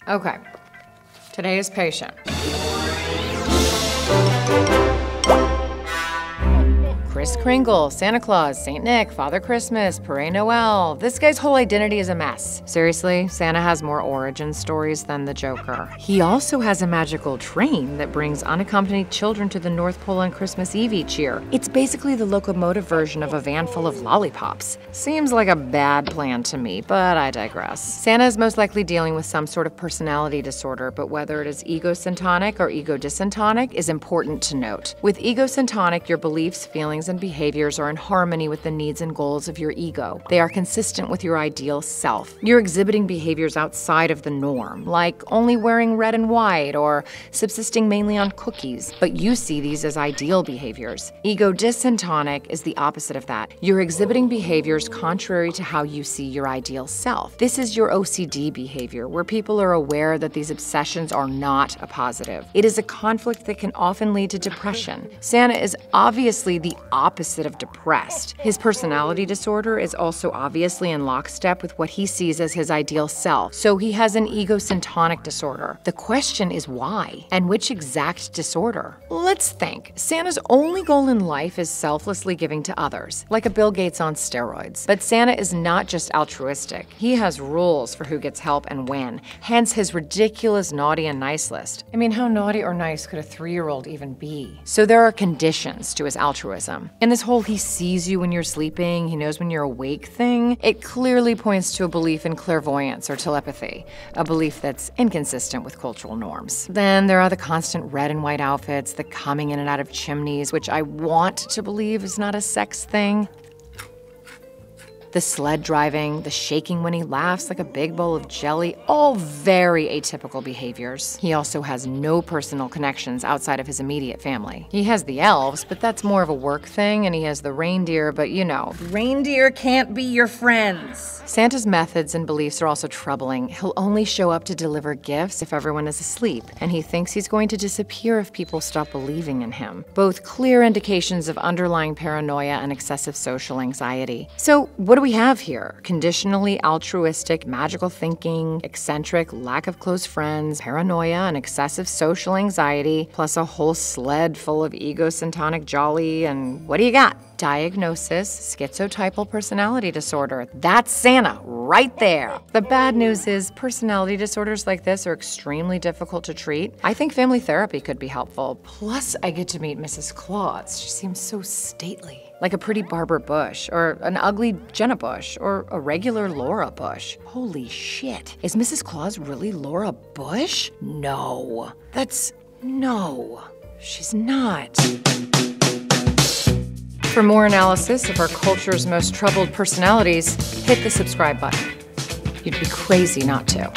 Okay, today's patient. Kris Kringle, Santa Claus, St. Nick, Father Christmas, Père Noël. This guy's whole identity is a mess. Seriously, Santa has more origin stories than the Joker. He also has a magical train that brings unaccompanied children to the North Pole on Christmas Eve each year. It's basically the locomotive version of a van full of lollipops. Seems like a bad plan to me, but I digress. Santa is most likely dealing with some sort of personality disorder, but whether it is egosyntonic or ego-dyssyntonic is important to note. With egosyntonic, your beliefs, feelings, and behaviors are in harmony with the needs and goals of your ego. They are consistent with your ideal self. You're exhibiting behaviors outside of the norm, like only wearing red and white or subsisting mainly on cookies, but you see these as ideal behaviors. Ego-dyssyntonic is the opposite of that. You're exhibiting behaviors contrary to how you see your ideal self. This is your OCD behavior, where people are aware that these obsessions are not a positive. It is a conflict that can often lead to depression. Santa is obviously the opposite of depressed. His personality disorder is also obviously in lockstep with what he sees as his ideal self, so he has an egosyntonic disorder. The question is why, and which exact disorder? Let's think. Santa's only goal in life is selflessly giving to others, like a Bill Gates on steroids. But Santa is not just altruistic. He has rules for who gets help and when, hence his ridiculous naughty and nice list. I mean, how naughty or nice could a 3-year-old even be? So there are conditions to his altruism. And this whole he sees you when you're sleeping, he knows when you're awake thing, it clearly points to a belief in clairvoyance or telepathy, a belief that's inconsistent with cultural norms. Then there are the constant red and white outfits, the coming in and out of chimneys, which I want to believe is not a sex thing. The sled driving, the shaking when he laughs like a big bowl of jelly, all very atypical behaviors. He also has no personal connections outside of his immediate family. He has the elves, but that's more of a work thing, and he has the reindeer, but you know. Reindeer can't be your friends. Santa's methods and beliefs are also troubling. He'll only show up to deliver gifts if everyone is asleep, and he thinks he's going to disappear if people stop believing in him. Both clear indications of underlying paranoia and excessive social anxiety. So what do we have here? Conditionally altruistic, magical thinking, eccentric, lack of close friends, paranoia, and excessive social anxiety, plus a whole sled full of egosyntonic jolly, and what do you got? Diagnosis, schizotypal personality disorder. That's Santa right there. The bad news is personality disorders like this are extremely difficult to treat. I think family therapy could be helpful. Plus, I get to meet Mrs. Claus. She seems so stately. Like a pretty Barbara Bush, or an ugly Jenna Bush, or a regular Laura Bush. Holy shit. Is Mrs. Claus really Laura Bush? No. No. She's not. For more analysis of our culture's most troubled personalities, hit the subscribe button. You'd be crazy not to.